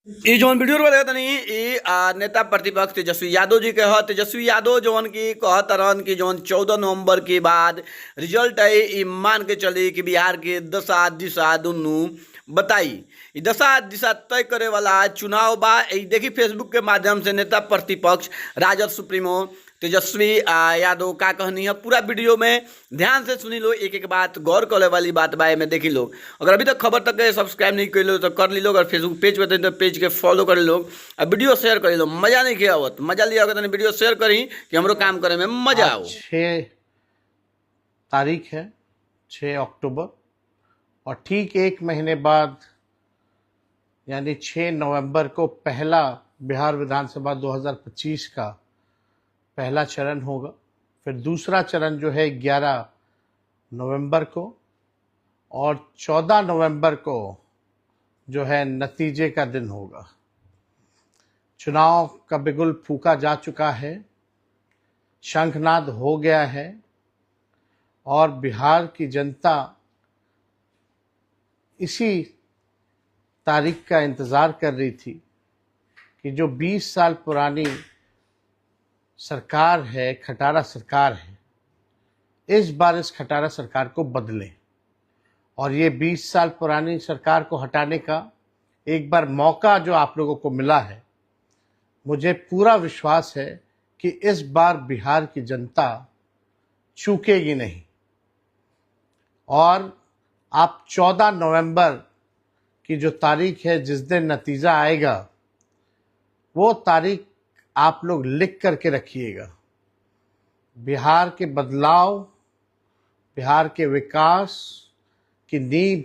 ई जौन वीडियो वाले तनी नेता प्रतिपक्ष तेजस्वी यादव जी के ह तेजस्वी यादव जौन की कहत रहन कि जौन 14 नवंबर के बाद रिजल्ट है ई मान के चली कि बिहार के दशा दिशा दुनू बताई ई दशा दिशा तय करे वाला चुनाव बा। ई देखी फेसबुक के माध्यम से नेता प्रतिपक्ष राजद सुप्रीमो तेजस्वी यादव का कहनी है पूरा वीडियो में ध्यान से सुनी लो, एक एक बात गौर करे वाली बात बा में देखी लो। अगर अभी तक खबर तक सब्सक्राइब नहीं कर लो तो कर ली लो, अगर फेसबुक पेज पे तो पेज के फॉलो कर लो और वीडियो शेयर कर लो। मजा नहीं किया आवत, मजा लिया होगा तो वीडियो शेयर करी कि हमरो काम करे में मजा आओ। 6 तारीख है 6 अक्टूबर और ठीक एक महीने बाद यानी 6 नवंबर को पहला बिहार विधानसभा 2025 का पहला चरण होगा। फिर दूसरा चरण जो है 11 नवंबर को और 14 नवंबर को जो है नतीजे का दिन होगा। चुनाव का बिगुल फूंका जा चुका है, शंखनाद हो गया है और बिहार की जनता इसी तारीख का इंतज़ार कर रही थी कि जो 20 साल पुरानी सरकार है, खटारा सरकार है, इस बार इस खटारा सरकार को बदलें और ये 20 साल पुरानी सरकार को हटाने का एक बार मौका जो आप लोगों को मिला है, मुझे पूरा विश्वास है कि इस बार बिहार की जनता चूकेगी नहीं। और आप 14 नवंबर की जो तारीख है जिस दिन नतीजा आएगा, वो तारीख आप लोग लिख करके रखिएगा। बिहार के बदलाव, बिहार के विकास की नींव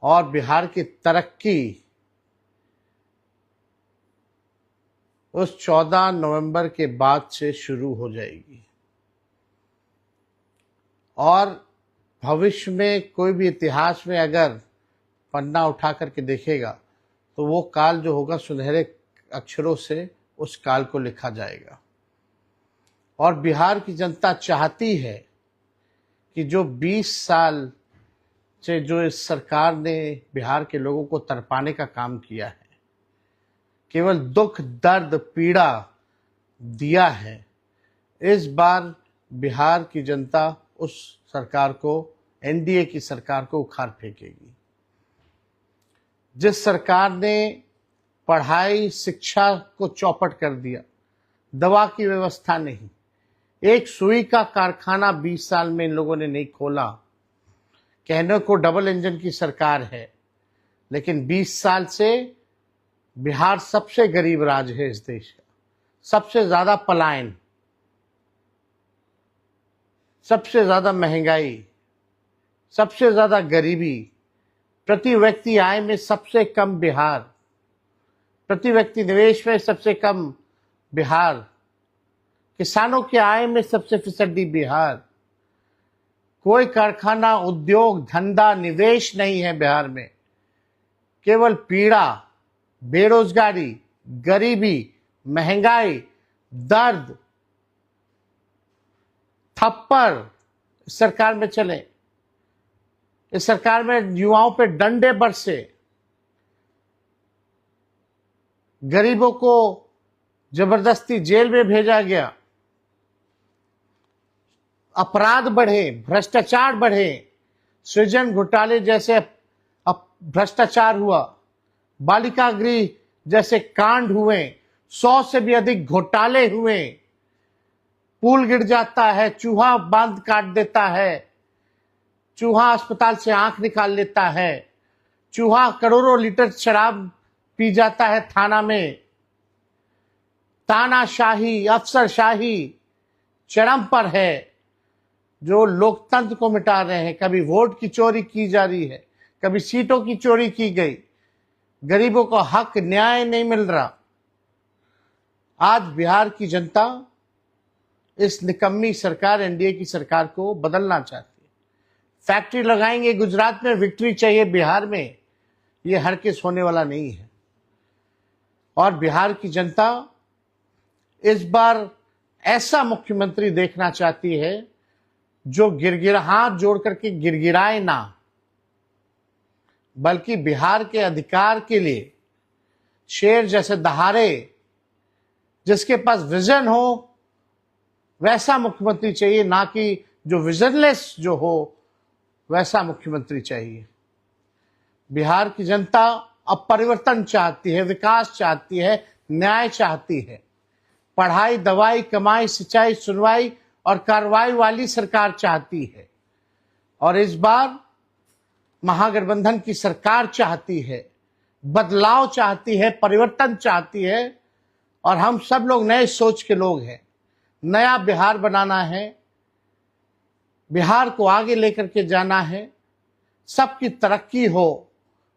और बिहार की तरक्की उस 14 नवंबर के बाद से शुरू हो जाएगी और भविष्य में कोई भी इतिहास में अगर पन्ना उठा करके देखेगा तो वो काल जो होगा सुनहरे अक्षरों से उस काल को लिखा जाएगा। और बिहार की जनता चाहती है कि जो 20 साल से जो इस सरकार ने बिहार के लोगों को तड़पाने का काम किया है, केवल दुख दर्द पीड़ा दिया है, इस बार बिहार की जनता उस सरकार को, एनडीए की सरकार को उखाड़ फेंकेगी। जिस सरकार ने पढ़ाई शिक्षा को चौपट कर दिया, दवा की व्यवस्था नहीं, एक सुई का कारखाना 20 साल में इन लोगों ने नहीं खोला। कहने को डबल इंजन की सरकार है, लेकिन 20 साल से बिहार सबसे गरीब राज्य है इस देश का। सबसे ज्यादा पलायन, सबसे ज्यादा महंगाई, सबसे ज्यादा गरीबी, प्रति व्यक्ति आय में सबसे कम बिहार, प्रति व्यक्ति निवेश में सबसे कम बिहार, किसानों की आय में सबसे फीसदी बिहार। कोई कारखाना, उद्योग, धंधा, निवेश नहीं है बिहार में। केवल पीड़ा, बेरोजगारी, गरीबी, महंगाई, दर्द, थप्पड़ इस सरकार में चले। इस सरकार में युवाओं पे डंडे बरसे, गरीबों को जबरदस्ती जेल में भेजा गया, अपराध बढ़े, भ्रष्टाचार बढ़े, सृजन घोटाले जैसे भ्रष्टाचार हुआ, बालिका गृह जैसे कांड हुए, 100 से भी अधिक घोटाले हुए, पुल गिर जाता है, चूहा बांध काट देता है, चूहा अस्पताल से आंख निकाल लेता है, चूहा करोड़ों लीटर शराब पी जाता है थाना में। तानाशाही, अफसरशाही चरम पर है, जो लोकतंत्र को मिटा रहे हैं। कभी वोट की चोरी की जा रही है, कभी सीटों की चोरी की गई, गरीबों को हक न्याय नहीं मिल रहा। आज बिहार की जनता इस निकम्मी सरकार, एनडीए की सरकार को बदलना चाहती है। फैक्ट्री लगाएंगे गुजरात में, विक्ट्री चाहिए बिहार में, ये हरगिज़ होने वाला नहीं है। और बिहार की जनता इस बार ऐसा मुख्यमंत्री देखना चाहती है जो हाथ जोड़ करके गिड़गिड़ाए ना, बल्कि बिहार के अधिकार के लिए शेर जैसे दहाड़े, जिसके पास विजन हो वैसा मुख्यमंत्री चाहिए, ना कि जो विजनलेस जो हो वैसा मुख्यमंत्री चाहिए। बिहार की जनता अब परिवर्तन चाहती है, विकास चाहती है, न्याय चाहती है। पढ़ाई, दवाई, कमाई, सिंचाई, सुनवाई और कार्रवाई वाली सरकार चाहती है। और इस बार महागठबंधन की सरकार चाहती है, बदलाव चाहती है, परिवर्तन चाहती है। और हम सब लोग नए सोच के लोग हैं। नया बिहार बनाना है, बिहार को आगे लेकर के जाना है, सबकी तरक्की हो,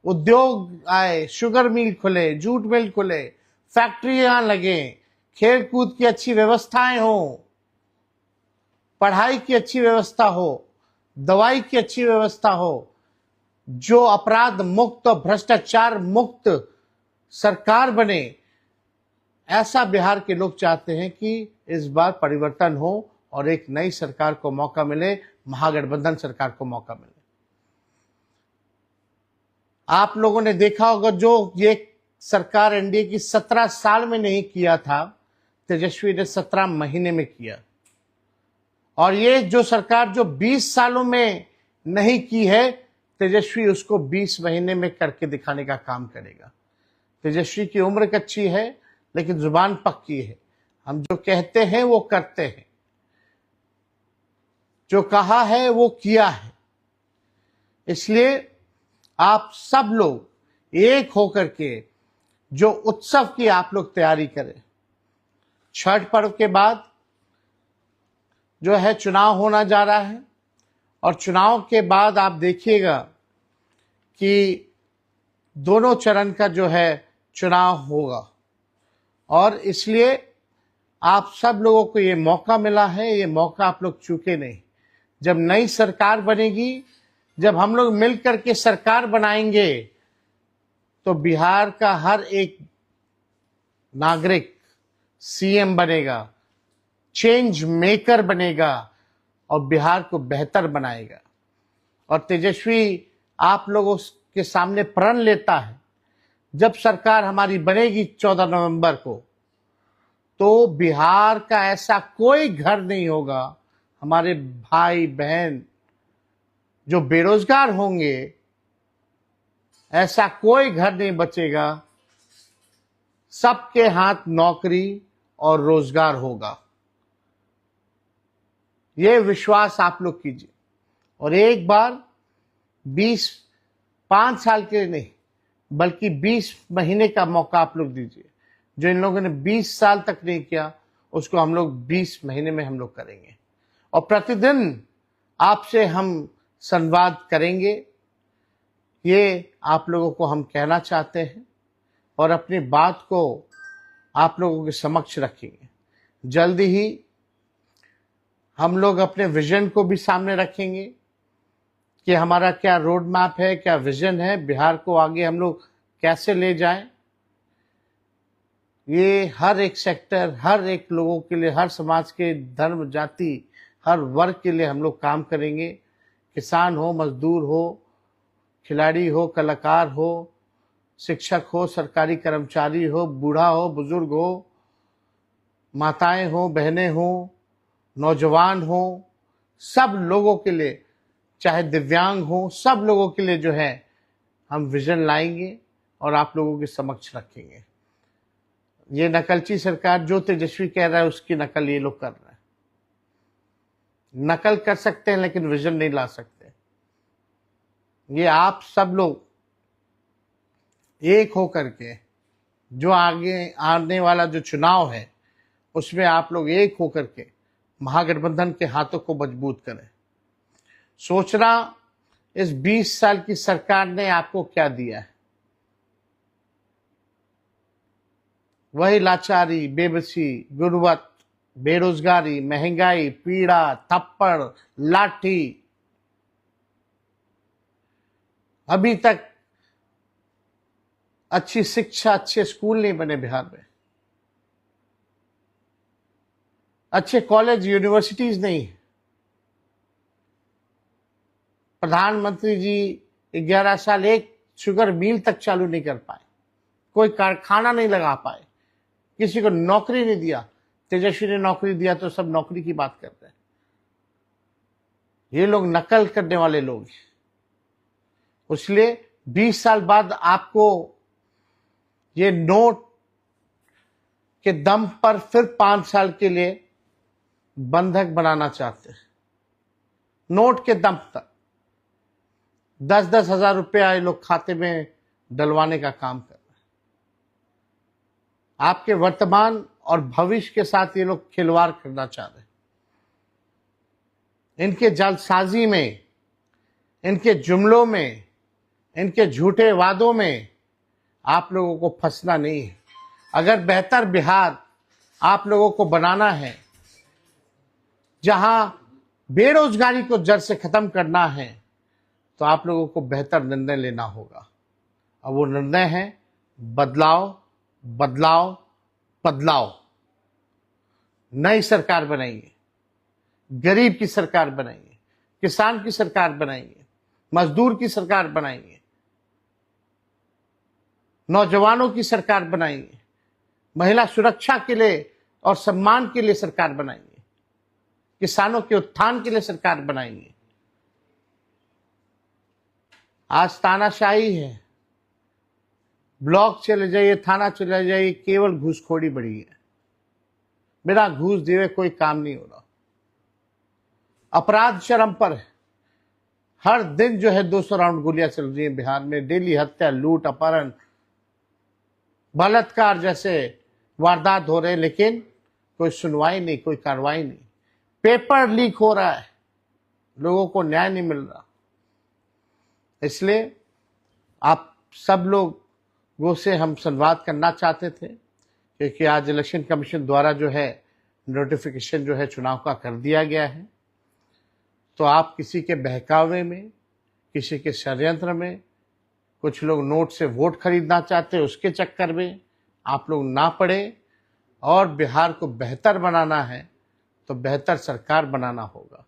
उद्योग आए, शुगर मिल खुले, जूट मिल खुले, फैक्ट्रियां लगे, खेल कूद की अच्छी व्यवस्थाएं हो, पढ़ाई की अच्छी व्यवस्था हो, दवाई की अच्छी व्यवस्था हो, जो अपराध मुक्त और भ्रष्टाचार मुक्त सरकार बने। ऐसा बिहार के लोग चाहते हैं कि इस बार परिवर्तन हो और एक नई सरकार को मौका मिले, महागठबंधन सरकार को मौका मिले। आप लोगों ने देखा होगा, जो ये सरकार एनडीए की 17 साल में नहीं किया था, तेजस्वी ने 17 महीने में किया। और ये जो सरकार जो 20 सालों में नहीं की है, तेजस्वी उसको 20 महीने में करके दिखाने का काम करेगा। तेजस्वी की उम्र कच्ची है लेकिन जुबान पक्की है। हम जो कहते हैं वो करते हैं, जो कहा है वो किया है। इसलिए आप सब लोग एक होकर के जो उत्सव की आप लोग तैयारी करें। छठ पर्व के बाद जो है चुनाव होना जा रहा है, और चुनाव के बाद आप देखिएगा कि दोनों चरण का जो है चुनाव होगा। और इसलिए आप सब लोगों को ये मौका मिला है, ये मौका आप लोग चूके नहीं। जब नई सरकार बनेगी, जब हम लोग मिलकर के सरकार बनाएंगे, तो बिहार का हर एक नागरिक सीएम बनेगा, चेंज मेकर बनेगा और बिहार को बेहतर बनाएगा। और तेजस्वी आप लोगों के सामने प्रण लेता है, जब सरकार हमारी बनेगी 14 नवंबर को, तो बिहार का ऐसा कोई घर नहीं होगा, हमारे भाई बहन जो बेरोजगार होंगे, ऐसा कोई घर नहीं बचेगा, सबके हाथ नौकरी और रोजगार होगा। ये विश्वास आप लोग कीजिए। और एक बार 5 साल के नहीं बल्कि 20 महीने का मौका आप लोग दीजिए। जो इन लोगों ने 20 साल तक नहीं किया, उसको हम लोग 20 महीने में हम लोग करेंगे। और प्रतिदिन आपसे हम संवाद करेंगे, ये आप लोगों को हम कहना चाहते हैं और अपनी बात को आप लोगों के समक्ष रखेंगे। जल्दी ही हम लोग अपने विजन को भी सामने रखेंगे कि हमारा क्या रोड मैप है, क्या विजन है, बिहार को आगे हम लोग कैसे ले जाएं। ये हर एक सेक्टर, हर एक लोगों के लिए, हर समाज के धर्म, जाति, हर वर्ग के लिए हम लोग काम करेंगे। किसान हो, मजदूर हो, खिलाड़ी हो, कलाकार हो, शिक्षक हो, सरकारी कर्मचारी हो, बूढ़ा हो, बुजुर्ग हो, माताएं हो, बहनें हो, नौजवान हो, सब लोगों के लिए, चाहे दिव्यांग हो, सब लोगों के लिए जो है हम विजन लाएंगे और आप लोगों के समक्ष रखेंगे। ये नकलची सरकार जो तेजस्वी कह रहा है, उसकी नकल ये लोग कर रहे हैं। नकल कर सकते हैं लेकिन विजन नहीं ला सकते। ये आप सब लोग एक होकर के, जो आगे आने वाला जो चुनाव है उसमें आप लोग एक होकर के महागठबंधन के हाथों को मजबूत करें। सोचना, इस 20 साल की सरकार ने आपको क्या दिया है? वही लाचारी, बेबसी, गुर्बत, बेरोजगारी, महंगाई, पीड़ा, थप्पड़, लाठी। अभी तक अच्छी शिक्षा, अच्छे स्कूल नहीं बने बिहार में, अच्छे कॉलेज, यूनिवर्सिटीज नहीं। प्रधानमंत्री जी 11 साल एक शुगर मिल तक चालू नहीं कर पाए। कोई कारखाना नहीं लगा पाए, किसी को नौकरी नहीं दिया। तेजस्वी ने नौकरी दिया तो सब नौकरी की बात करते हैं। ये लोग नकल करने वाले लोग हैं। इसलिए 20 साल बाद आपको ये नोट के दम पर फिर 5 साल के लिए बंधक बनाना चाहते हैं। नोट के दम तक 10-10 हजार रुपया ये लोग खाते में डलवाने का काम कर रहे हैं। आपके वर्तमान और भविष्य के साथ ये लोग खिलवाड़ करना चाह रहे हैं। इनके जालसाजी में, इनके जुमलों में, इनके झूठे वादों में आप लोगों को फंसना नहीं है। अगर बेहतर बिहार आप लोगों को बनाना है, जहां बेरोजगारी को जड़ से खत्म करना है, तो आप लोगों को बेहतर निर्णय लेना होगा। और वो निर्णय है बदलाव, बदलाव, बदलाव। नई सरकार बनाइए, गरीब की सरकार बनाइए, किसान की सरकार बनाइए, मजदूर की सरकार बनाइए, नौजवानों की सरकार बनाइए, महिला सुरक्षा के लिए और सम्मान के लिए सरकार बनाइए, किसानों के उत्थान के लिए सरकार बनाइए। आज तानाशाही है, ब्लॉक चले जाइए, थाना चले जाइए, केवल घूसखोरी बढ़ी है। बिना घूस दिए कोई काम नहीं हो रहा। अपराध चरम पर है। हर दिन जो है 200 राउंड गोलियां चल रही हैं बिहार में। डेली हत्या, लूट, अपहरण, बलात्कार जैसे वारदात हो रहे हैं, लेकिन कोई सुनवाई नहीं, कोई कार्रवाई नहीं। पेपर लीक हो रहा है, लोगों को न्याय नहीं मिल रहा। इसलिए आप सब लोगों से हम संवाद करना चाहते थे, क्योंकि आज इलेक्शन कमीशन द्वारा जो है नोटिफिकेशन जो है चुनाव का कर दिया गया है। तो आप किसी के बहकावे में, किसी के षड्यंत्र में, कुछ लोग नोट से वोट खरीदना चाहते हैं, उसके चक्कर में आप लोग ना पड़े। और बिहार को बेहतर बनाना है तो बेहतर सरकार बनाना होगा।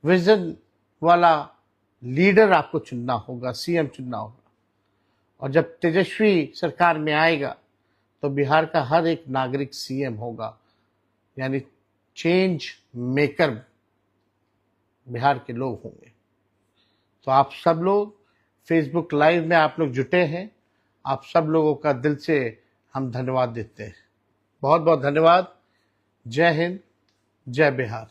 विजन वाला लीडर आपको चुनना होगा, सीएम चुनना होगा। और जब तेजस्वी सरकार में आएगा तो बिहार का हर एक नागरिक सीएम होगा, यानी चेंज मेकर बिहार के लोग होंगे। तो आप सब लोग फेसबुक लाइव में आप लोग जुटे हैं, आप सब लोगों का दिल से हम धन्यवाद देते हैं। बहुत बहुत धन्यवाद। जय हिंद, जय बिहार।